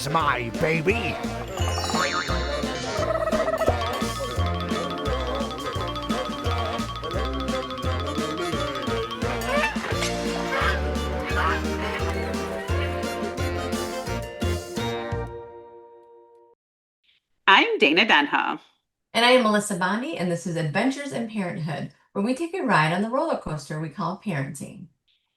Where's my baby? I'm Dana Denha. And I am Melissa Bondi, and this is Adventures in Parenthood, where we take a ride on the roller coaster we call parenting.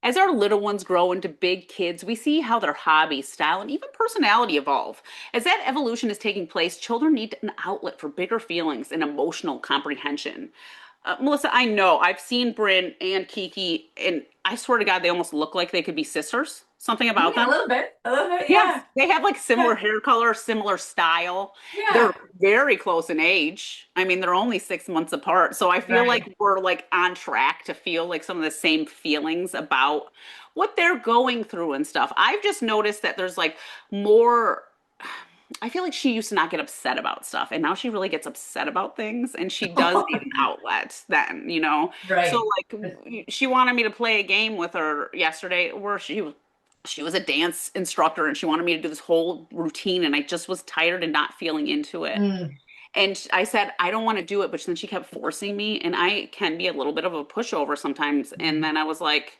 As our little ones grow into big kids, we see how their hobbies, style, and even personality evolve. As that evolution is taking place, children need an outlet for bigger feelings and emotional comprehension. Melissa, I know I've seen Bryn and Kiki, and I swear to God, they almost look like they could be sisters. Something about Yeah, them. a little bit, Yes, yeah. they have like similar hair color, similar style. They're Yeah, very close in age. I mean, they're only 6 months apart. So I feel right. like we're like on track to feel like some of the same feelings about what they're going through and stuff. I've just noticed that there's like more. I feel like she used to not get upset about stuff, and now she really gets upset about things, and she does need an outlet then. So Right. like she wanted me to play a game with her yesterday where she was a dance instructor and she wanted me to do this whole routine and I just was tired and not feeling into it. Mm. And I said, I don't want to do it, but then she kept forcing me and I can be a little bit of a pushover sometimes. And then I was like,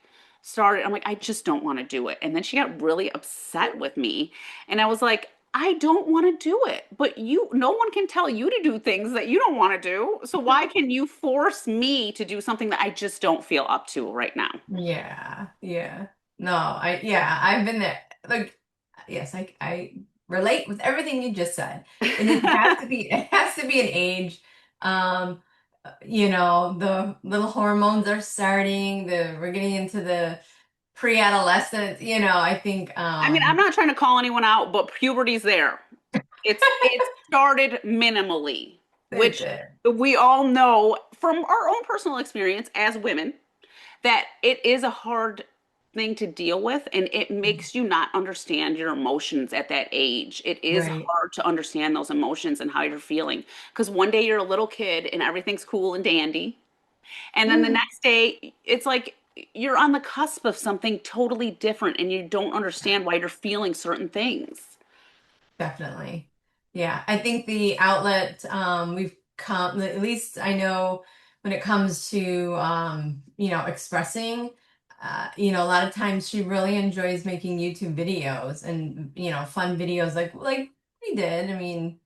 I'm like, I just don't want to do it. And then she got really upset with me. And I was like, I don't want to do it, but no one can tell you to do things that you don't want to do. So why can you force me to do something that I just don't feel up to right now? Yeah, yeah. No, yeah, I've been there. Like, yes, I relate with everything you just said. And it has to be an age. Um, the little hormones are starting, we're getting into the pre-adolescent, I think I mean, I'm not trying to call anyone out, but puberty's there. It started minimally, it's which it. we all know from our own personal experience as women that it is a hard thing to deal with and it makes you not understand your emotions at that age. It is Right. hard to understand those emotions and how you're feeling because one day you're a little kid and everything's cool and dandy, and then the Mm, next day it's like you're on the cusp of something totally different and you don't understand why you're feeling certain things. definitely. Yeah, I think the outlet we've come, at least I know when it comes to expressing, a lot of times she really enjoys making YouTube videos and fun videos like we did. I mean,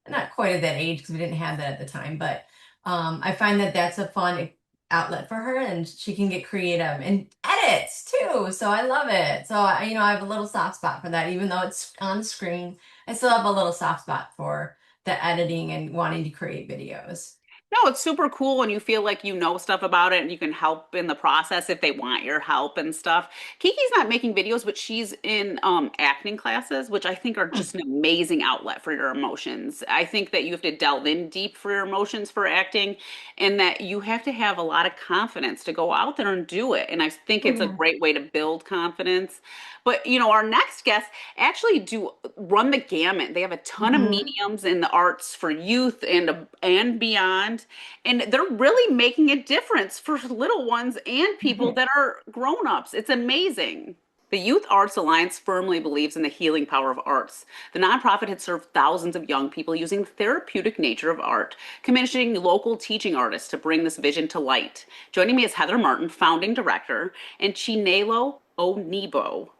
not quite at that age because we didn't have that at the time, but I find that that's a fun outlet for her, and she can get creative and edits too. So I love it. So I have a little soft spot for that, even though it's on screen. I still have a little soft spot for the editing and wanting to create videos. No, it's super cool and you feel like you know stuff about it and you can help in the process if they want your help and stuff. Kiki's not making videos, but she's in acting classes, which I think are Hmm. just an amazing outlet for your emotions. I think that you have to delve in deep for your emotions for acting and that you have to have a lot of confidence to go out there and do it. And I think Oh it's a yeah. great way to build confidence. But our next guest actually do run the gamut. They have a ton of Hmm. mediums in the arts for youth and beyond, and they're really making a difference for little ones and people that are grown-ups. It's amazing. The Youth Arts Alliance firmly believes in the healing power of arts. The nonprofit has served thousands of young people using the therapeutic nature of art, commissioning local teaching artists to bring this vision to light. Joining me is Heather Martin, founding director, and Chinelo Onuigbo,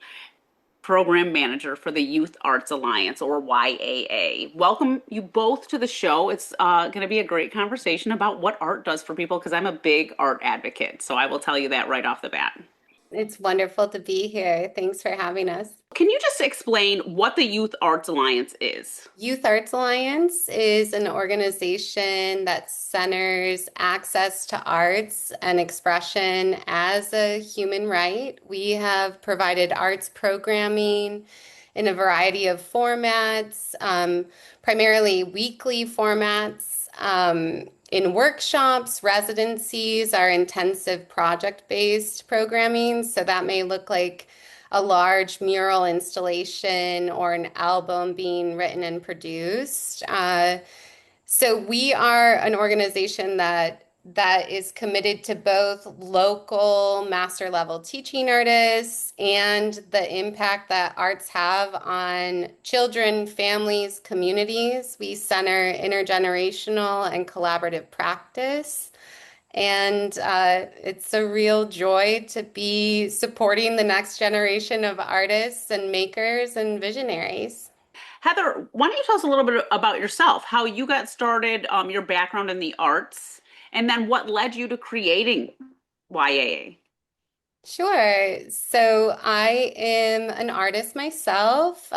program manager for the Youth Arts Alliance, or YAA. Welcome you both to the show. It's going to be a great conversation about what art does for people because I'm a big art advocate. So I will tell you that right off the bat. It's wonderful to be here. Thanks for having us. Can you just explain what the Youth Arts Alliance is? Youth Arts Alliance is an organization that centers access to arts and expression as a human right. We have provided arts programming in a variety of formats, primarily weekly formats, in workshops, residencies, our intensive project-based programming. So that may look like a large mural installation or an album being written and produced. So we are an organization that that is committed to both local master level teaching artists and the impact that arts have on children, families, communities. We center intergenerational and collaborative practice. And it's a real joy to be supporting the next generation of artists and makers and visionaries. Heather, why don't you tell us a little bit about yourself, how you got started, your background in the arts, and then what led you to creating YAA? Sure. So I am an artist myself.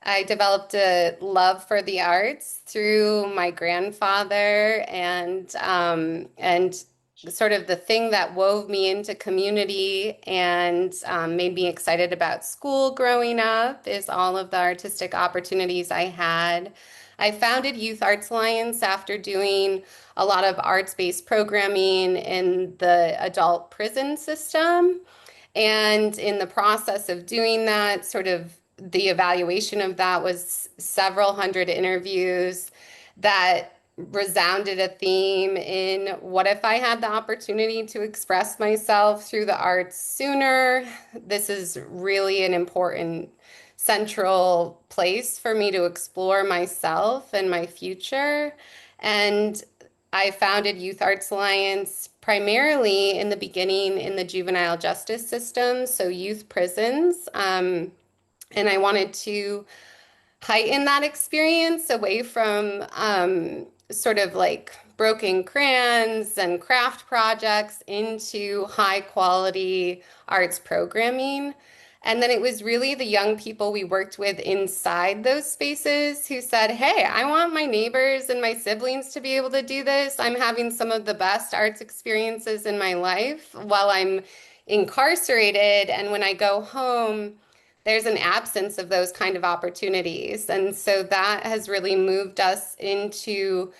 I developed a love for the arts through my grandfather and sort of the thing that wove me into community and made me excited about school growing up is all of the artistic opportunities I had. I founded Youth Arts Alliance after doing a lot of arts-based programming in the adult prison system. And in the process of doing that, sort of the evaluation of that was several hundred interviews that resounded a theme in what if I had the opportunity to express myself through the arts sooner? This is really an important central place for me to explore myself and my future. And I founded Youth Arts Alliance primarily in the beginning in the juvenile justice system, so youth prisons. And I wanted to heighten that experience away from sort of like broken crayons and craft projects into high quality arts programming. And then it was really the young people we worked with inside those spaces who said, hey, I want my neighbors and my siblings to be able to do this. I'm having some of the best arts experiences in my life while I'm incarcerated. And when I go home, there's an absence of those kind of opportunities. And so that has really moved us into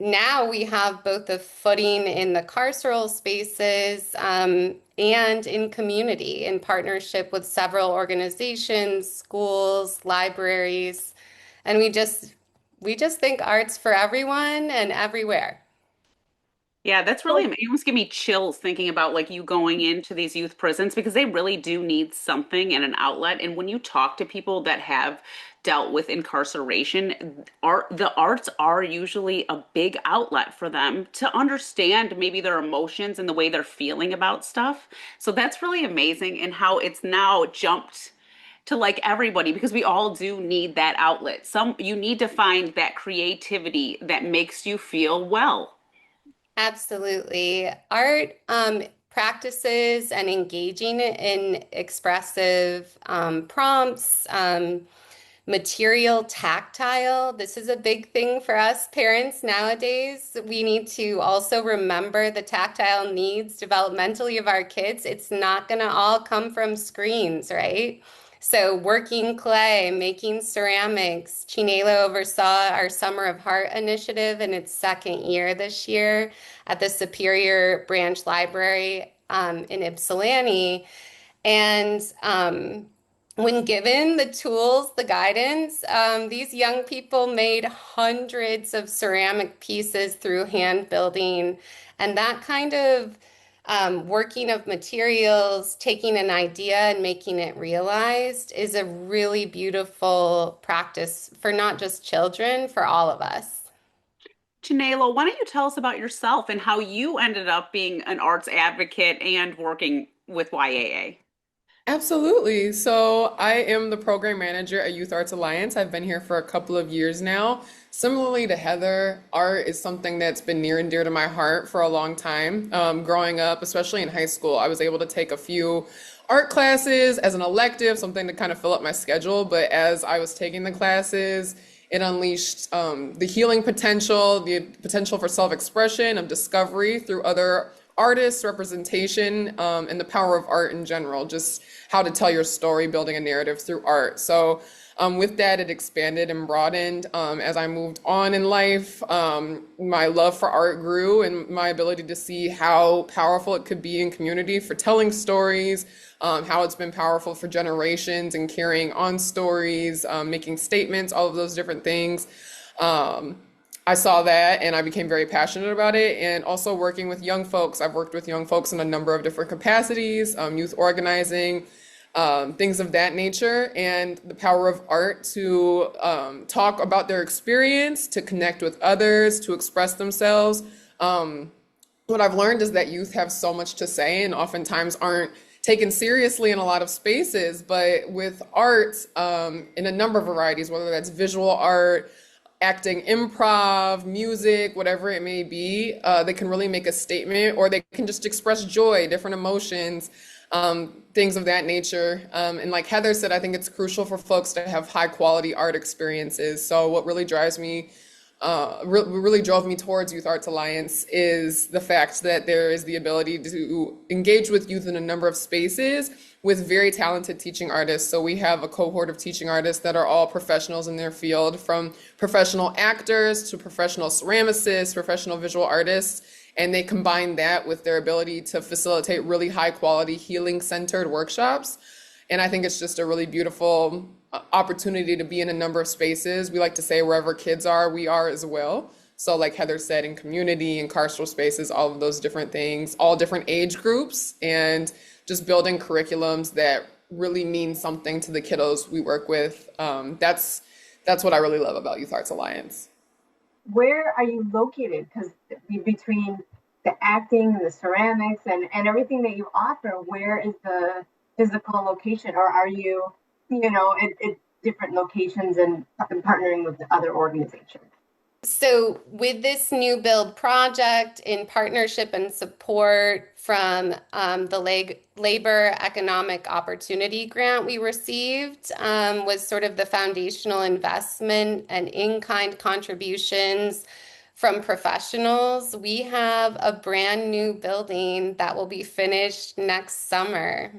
now we have both a footing in the carceral spaces and in community in partnership with several organizations, schools, libraries, and we just think arts for everyone and everywhere. Yeah, that's really, you almost give me chills thinking about like you going into these youth prisons because they really do need something and an outlet. And when you talk to people that have dealt with incarceration, the arts are usually a big outlet for them to understand maybe their emotions and the way they're feeling about stuff. So that's really amazing and how it's now jumped to like everybody because we all do need that outlet. Some you need to find that creativity that makes you feel well. Absolutely. Art practices and engaging in expressive prompts, material tactile. This is a big thing for us parents nowadays. We need to also remember the tactile needs developmentally of our kids. It's not going to all come from screens, right? So working clay, making ceramics. Chinelo oversaw our Summer of Heart initiative in its second year this year at the Superior Branch Library in Ypsilanti. And when given the tools, the guidance, these young people made hundreds of ceramic pieces through hand building. And that kind of working of materials, taking an idea and making it realized is a really beautiful practice for not just children, for all of us. Chinelo, why don't you tell us about yourself and how you ended up being an arts advocate and working with YAA? Absolutely. So I am the program manager at Youth Arts Alliance. I've been here for a couple of years now. Similarly to Heather, art is something that's been near and dear to my heart for a long time. Growing up, especially in high school, I was able to take a few art classes as an elective, something to kind of fill up my schedule. But as I was taking the classes, it unleashed the healing potential, the potential for self-expression, of discovery through other artists, representation, and the power of art in general, just how to tell your story, building a narrative through art. So with that, it expanded and broadened as I moved on in life. My love for art grew and my ability to see how powerful it could be in community for telling stories, how it's been powerful for generations and carrying on stories, making statements, all of those different things. I saw that and I became very passionate about it. And also working with young folks, I've worked with young folks in a number of different capacities, youth organizing, things of that nature, and the power of art to talk about their experience, to connect with others, to express themselves. What I've learned is that youth have so much to say and oftentimes aren't taken seriously in a lot of spaces, but with art, in a number of varieties, whether that's visual art, acting, improv, music, whatever it may be, they can really make a statement or they can just express joy, different emotions, things of that nature. And like Heather said, I think it's crucial for folks to have high quality art experiences. So what really drives me really drove me towards Youth Arts Alliance is the fact that there is the ability to engage with youth in a number of spaces with very talented teaching artists. So we have a cohort of teaching artists that are all professionals in their field, from professional actors to professional ceramicists, professional visual artists, and they combine that with their ability to facilitate really high quality healing centered workshops. And I think it's just a really beautiful opportunity to be in a number of spaces. We like to say wherever kids are, we are as well. So like Heather said, in community, in carceral spaces, all of those different things, all different age groups, and just building curriculums that really mean something to the kiddos we work with. That's what I really love about Youth Arts Alliance. Where are you located? Because between the acting and the ceramics and everything that you offer, where is the physical location? Or are you, at different locations and partnering with other organizations? So, with this new build project, in partnership and support from the Labor Economic Opportunity Grant we received, was sort of the foundational investment and in-kind contributions from professionals. We have a brand new building that will be finished next summer.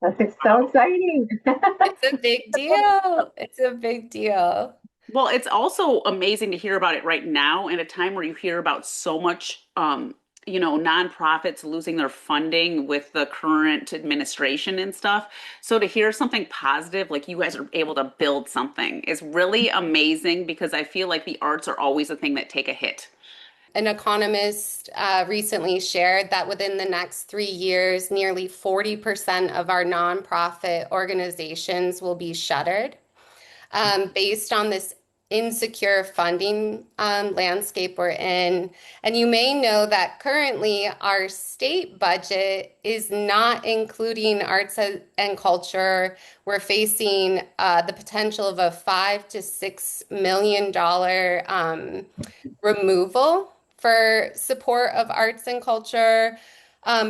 That's so exciting. It's a big deal. It's a big deal. Well, it's also amazing to hear about it right now in a time where you hear about so much, nonprofits losing their funding with the current administration and stuff. So to hear something positive, like you guys are able to build something, is really amazing because I feel like the arts are always a thing that take a hit. An economist recently shared that within the next 3 years, nearly 40% of our nonprofit organizations will be shuttered, based on this insecure funding landscape we're in. And you may know that currently our state budget is not including arts and culture. We're facing the potential of a $5 to $6 million removal for support of arts and culture,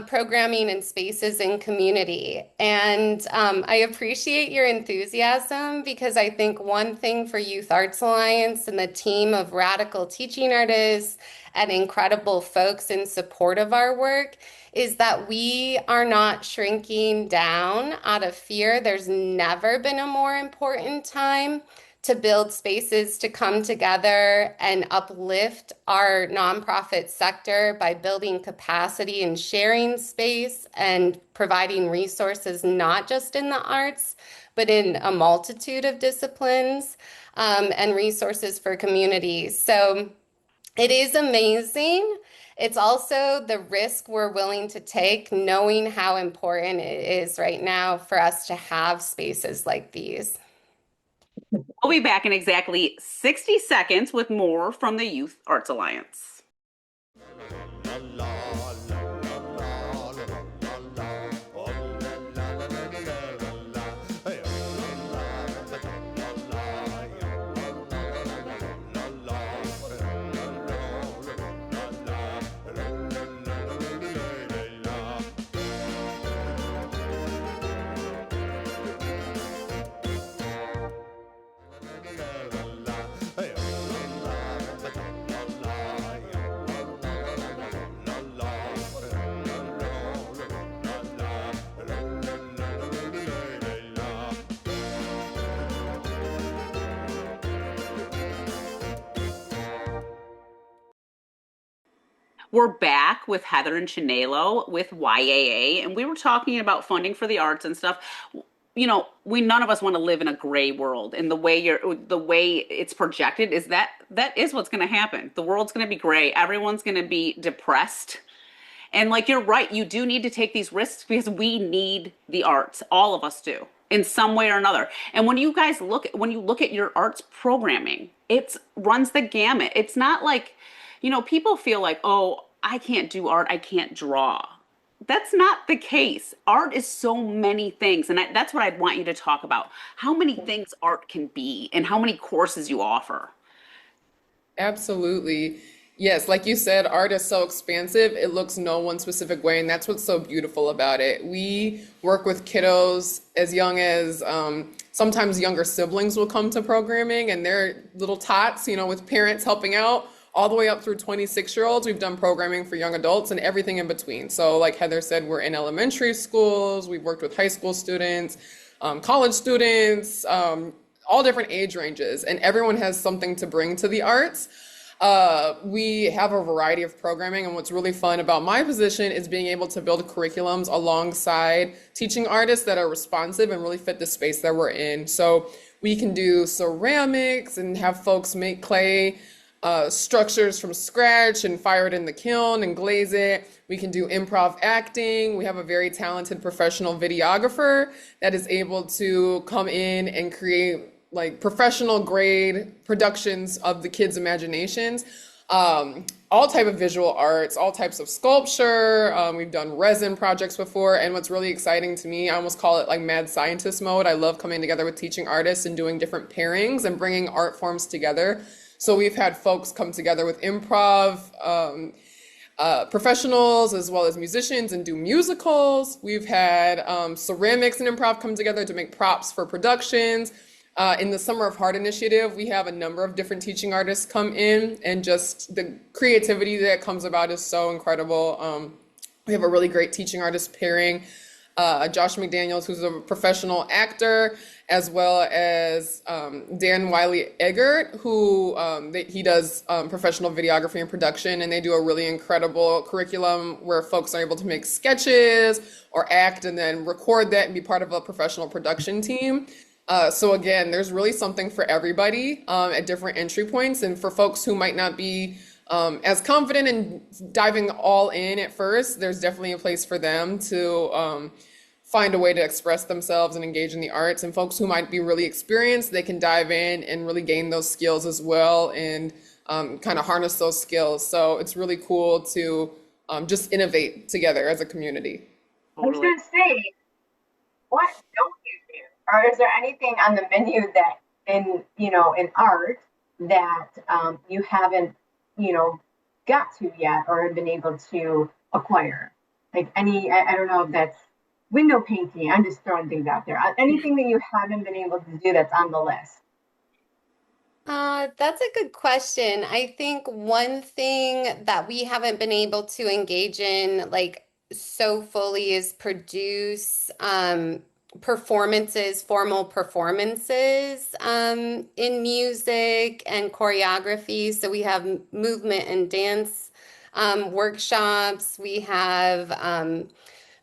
programming and spaces in community. And I appreciate your enthusiasm because I think one thing for Youth Arts Alliance and the team of radical teaching artists and incredible folks in support of our work is that we are not shrinking down out of fear. There's never been a more important time to build spaces to come together and uplift our nonprofit sector by building capacity and sharing space and providing resources, not just in the arts, but in a multitude of disciplines, and resources for communities. So it is amazing. It's also the risk we're willing to take, knowing how important it is right now for us to have spaces like these. We'll be back in exactly 60 seconds with more from the Youth Arts Alliance. We're back with Heather and Chinelo with YAA, and we were talking about funding for the arts and stuff. we none of us want to live in a gray world. And the way it's projected is that is what's going to happen. The world's going to be gray. Everyone's going to be depressed. And like you're right, you do need to take these risks because we need the arts. All of us do in some way or another. And when you look at your arts programming, it runs the gamut. It's not like, people feel like, oh, I can't do art, I can't draw. That's not the case. Art is so many things, and that's what I'd want you to talk about. How many things art can be, and how many courses you offer. Absolutely. Yes, like you said, art is so expansive, it looks no one specific way, and that's what's so beautiful about it. We work with kiddos as young as sometimes younger siblings will come to programming, and they're little tots, with parents helping out, all the way up through 26-year-olds. We've done programming for young adults and everything in between. So, like Heather said, we're in elementary schools, we've worked with high school students, college students, all different age ranges, and everyone has something to bring to the arts. We have a variety of programming, and what's really fun about my position is being able to build curriculums alongside teaching artists that are responsive and really fit the space that we're in. So we can do ceramics and have folks make clay structures from scratch and fire it in the kiln and glaze it. We can do improv acting. We have a very talented professional videographer that is able to come in and create like professional grade productions of the kids' imaginations. All type of visual arts, all types of sculpture. We've done resin projects before, and what's really exciting to me, I almost call it like mad scientist mode. I love coming together with teaching artists and doing different pairings and bringing art forms together. So we've had folks come together with improv, professionals as well as musicians and do musicals. We've had ceramics and improv come together to make props for productions. In the Summer of Heart initiative, we have a number of different teaching artists come in, and just the creativity that comes about is so incredible. We have a really great teaching artist pairing, Josh McDaniels, who's a professional actor, as well as Dan Wiley Eggert, who he does professional videography and production, and they do a really incredible curriculum where folks are able to make sketches or act and then record that and be part of a professional production team. So again, there's really something for everybody at different entry points, and for folks who might not be as confident in diving all in at first, there's definitely a place for them to find a way to express themselves and engage in the arts. And folks who might be really experienced, they can dive in and really gain those skills as well, and kind of harness those skills. So it's really cool to just innovate together as a community. I was Totally. gonna say, what don't you do? Or is there anything on the menu that in art that you haven't, got to yet or have been able to acquire? Like I don't know if that's window painting. I'm just throwing things out there. Anything that you haven't been able to do that's on the list. That's a good question. I think one thing that we haven't been able to engage in like so fully is produce performances, formal performances in music and choreography. So we have movement and dance workshops. We have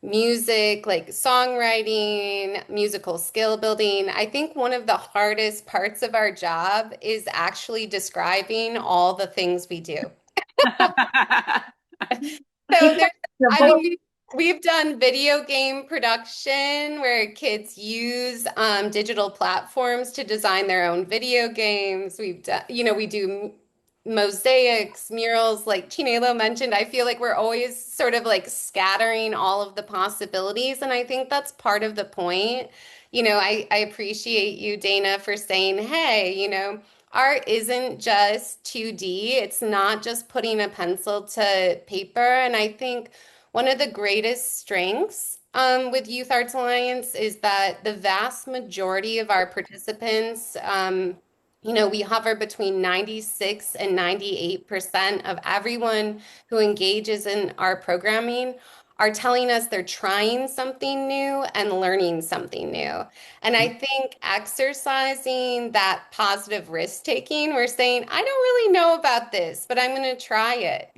music, like songwriting, musical skill building. I think one of the hardest parts of our job is actually describing all the things we do. So there's, I mean, we've done video game production where kids use digital platforms to design their own video games. We've done, we do mosaics, murals, like Chinelo mentioned. I feel like we're always sort of like scattering all of the possibilities, and I think that's part of the point. I appreciate you, Dana, for saying, hey, art isn't just 2D. It's not just putting a pencil to paper. And I think one of the greatest strengths with Youth Arts Alliance is that the vast majority of our participants, we hover between 96 and 98% of everyone who engages in our programming are telling us they're trying something new and learning something new. And I think exercising that positive risk taking, we're saying, I don't really know about this, but I'm going to try it.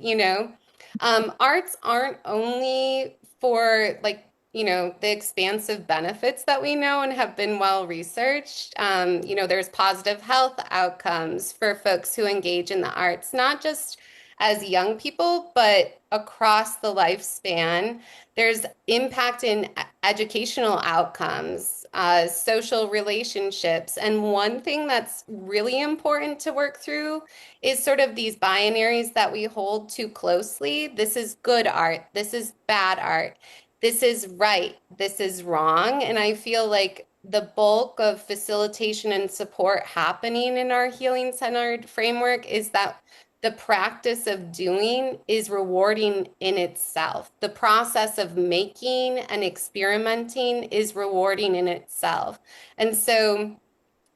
Arts aren't only for like the expansive benefits that we know and have been well researched. There's positive health outcomes for folks who engage in the arts, not just as young people, but across the lifespan. There's impact in educational outcomes, social relationships. And one thing that's really important to work through is sort of these binaries that we hold too closely. This is good art. This is bad art. This is right. This is wrong. And I feel like the bulk of facilitation and support happening in our healing centered framework is that the practice of doing is rewarding in itself. The process of making and experimenting is rewarding in itself. And so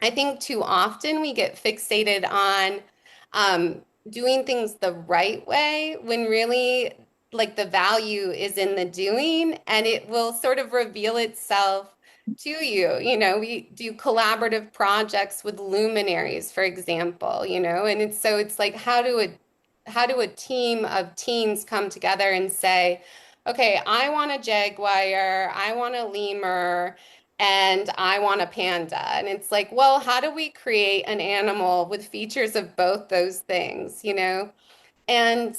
I think too often we get fixated on um, doing things the right way when really like the value is in the doing and it will sort of reveal itself to you. We do collaborative projects with luminaries, for example, and it's like how do a team of teens come together and say, okay, I want a jaguar, I want a lemur, and I want a panda. And it's like, well, how do we create an animal with features of both those things? And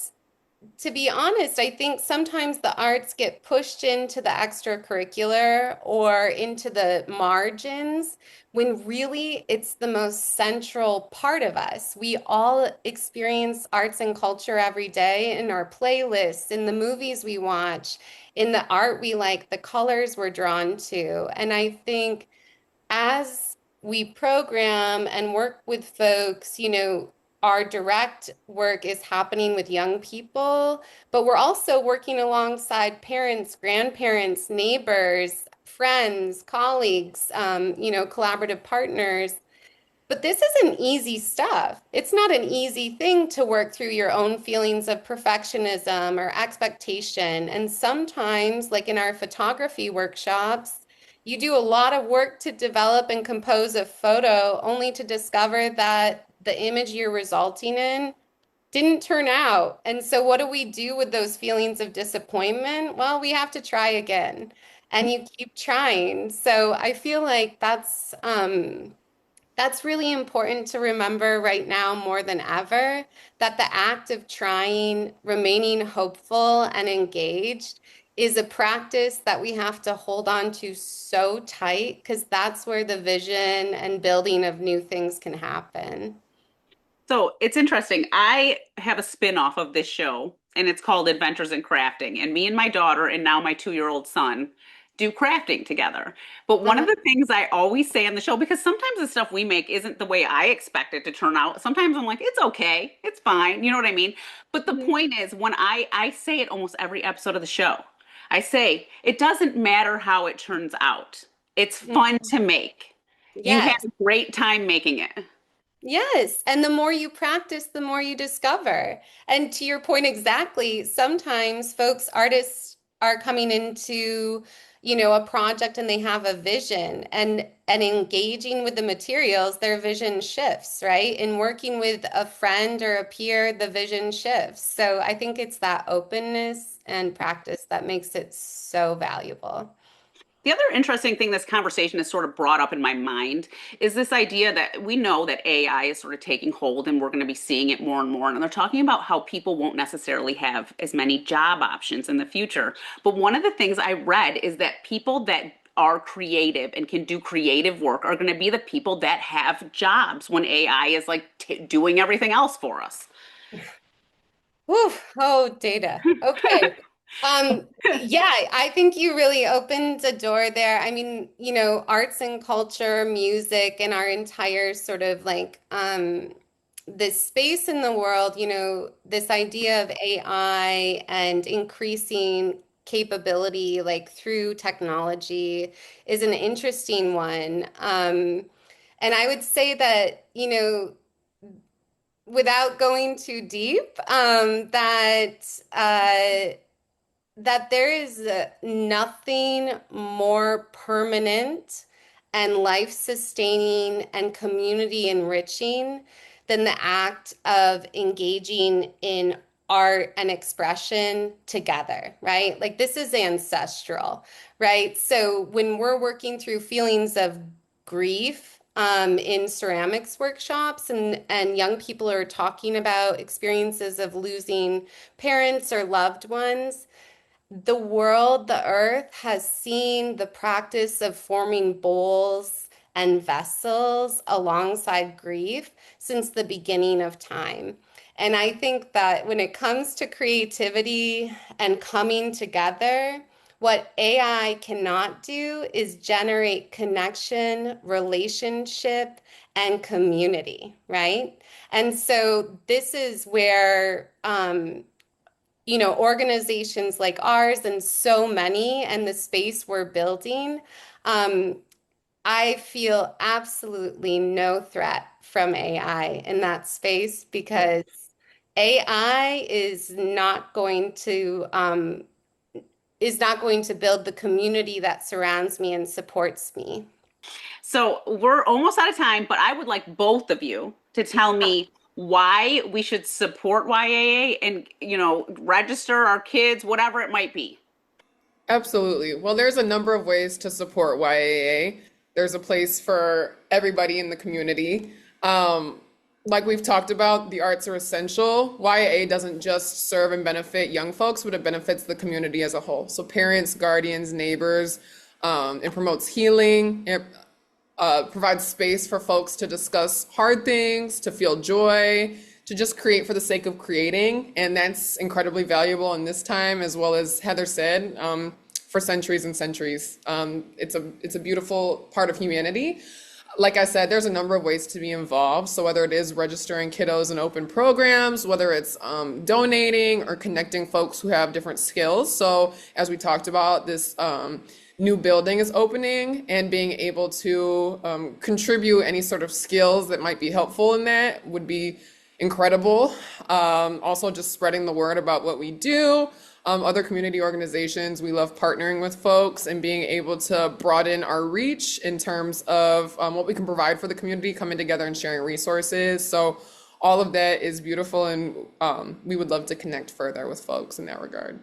to be honest, I think sometimes the arts get pushed into the extracurricular or into the margins when really it's the most central part of us. We all experience arts and culture every day in our playlists, in the movies we watch, in the art we like, the colors we're drawn to. And I think as we program and work with folks, our direct work is happening with young people, but we're also working alongside parents, grandparents, neighbors, friends, colleagues, collaborative partners. But this isn't easy stuff. It's not an easy thing to work through your own feelings of perfectionism or expectation. And sometimes, like in our photography workshops, you do a lot of work to develop and compose a photo only to discover that the image you're resulting in didn't turn out. And so, what do we do with those feelings of disappointment? Well, we have to try again. And you keep trying. So I feel like that's really important to remember right now more than ever, that the act of trying, remaining hopeful and engaged is a practice that we have to hold on to so tight because that's where the vision and building of new things can happen. So it's interesting. I have a spin-off of this show, and it's called Adventures in Crafting. And me and my daughter, and now my 2-year-old son, do crafting together. But one of Uh-huh. the things I always say on the show, because sometimes the stuff we make isn't the way I expect it to turn out. Sometimes I'm like, it's okay, it's fine. You know what I mean? But the Mhm. point is, when I say it almost every episode of the show, I say, it doesn't matter how it turns out. It's fun Mhm. to make. You had Yes. a great time making it. Yes, and the more you practice, the more you discover. And to your point exactly, sometimes folks, artists are coming into, a project and they have a vision and engaging with the materials, their vision shifts, right? In working with a friend or a peer, the vision shifts. So I think it's that openness and practice that makes it so valuable. The other interesting thing this conversation has sort of brought up in my mind is this idea that we know that AI is sort of taking hold and we're going to be seeing it more and more. And they're talking about how people won't necessarily have as many job options in the future. But one of the things I read is that people that are creative and can do creative work are going to be the people that have jobs when AI is like doing everything else for us. Whew, oh, data. Okay. Yeah, I think you really opened a door there. I mean, arts and culture, music, and our entire sort of like this space in the world, this idea of AI and increasing capability like through technology is an interesting one. And I would say that, without going too deep, that there is nothing more permanent and life-sustaining and community enriching than the act of engaging in art and expression together, right? Like this is ancestral, right? So when we're working through feelings of grief in ceramics workshops and young people are talking about experiences of losing parents or loved ones, the world, the earth, has seen the practice of forming bowls and vessels alongside grief since the beginning of time. And I think that when it comes to creativity and coming together, what AI cannot do is generate connection, relationship, and community, right? And so this is where organizations like ours and so many and the space we're building, um, I feel absolutely no threat from AI in that space because AI is not going to build the community that surrounds me and supports me. So we're almost out of time, but I would like both of you to tell me why we should support YAA and, register our kids, whatever it might be. Absolutely. Well, there's a number of ways to support YAA. There's a place for everybody in the community. Um, like we've talked about, the arts are essential. YAA doesn't just serve and benefit young folks, but it benefits the community as a whole. So parents, guardians, neighbors. It promotes healing. It provides space for folks to discuss hard things, to feel joy, to just create for the sake of creating. And that's incredibly valuable in this time, as well as Heather said, for centuries and centuries. It's a beautiful part of humanity. Like I said, there's a number of ways to be involved. So whether it is registering kiddos in open programs, whether it's donating or connecting folks who have different skills. So as we talked about, this new building is opening, and being able to contribute any sort of skills that might be helpful in that would be incredible. Also, just spreading the word about what we do. Other community organizations, we love partnering with folks and being able to broaden our reach in terms of what we can provide for the community, coming together and sharing resources. So all of that is beautiful, and we would love to connect further with folks in that regard.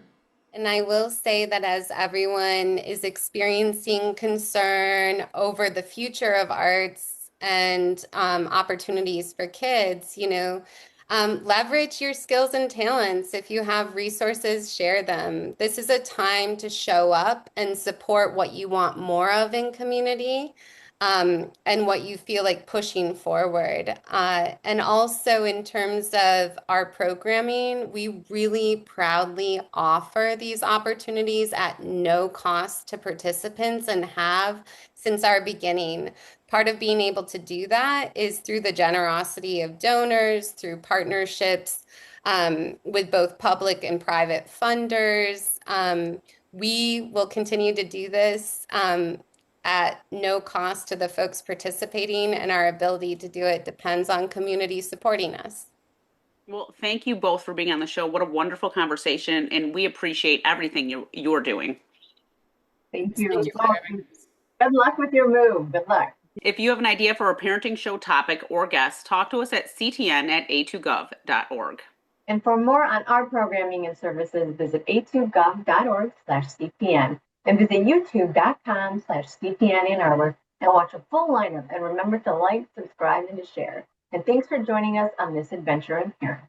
And I will say that as everyone is experiencing concern over the future of arts and opportunities for kids, leverage your skills and talents. If you have resources, share them. This is a time to show up and support what you want more of in community. And what you feel like pushing forward. And also in terms of our programming, we really proudly offer these opportunities at no cost to participants and have since our beginning. Part of being able to do that is through the generosity of donors, through partnerships with both public and private funders. We will continue to do this at no cost to the folks participating, and our ability to do it depends on community supporting us. Well, thank you both for being on the show. What a wonderful conversation, and we appreciate everything you're doing. Thank you. Thank you for having us. Good luck with your move. Good luck. If you have an idea for a parenting show topic or guest, talk to us at ctn@a2gov.org. And for more on our programming and services, visit a2gov.org/ctn and visit youtube.com/ctn Ann Arbor and watch a full lineup. And remember to like, subscribe, and to share. And thanks for joining us on this adventure in parenting.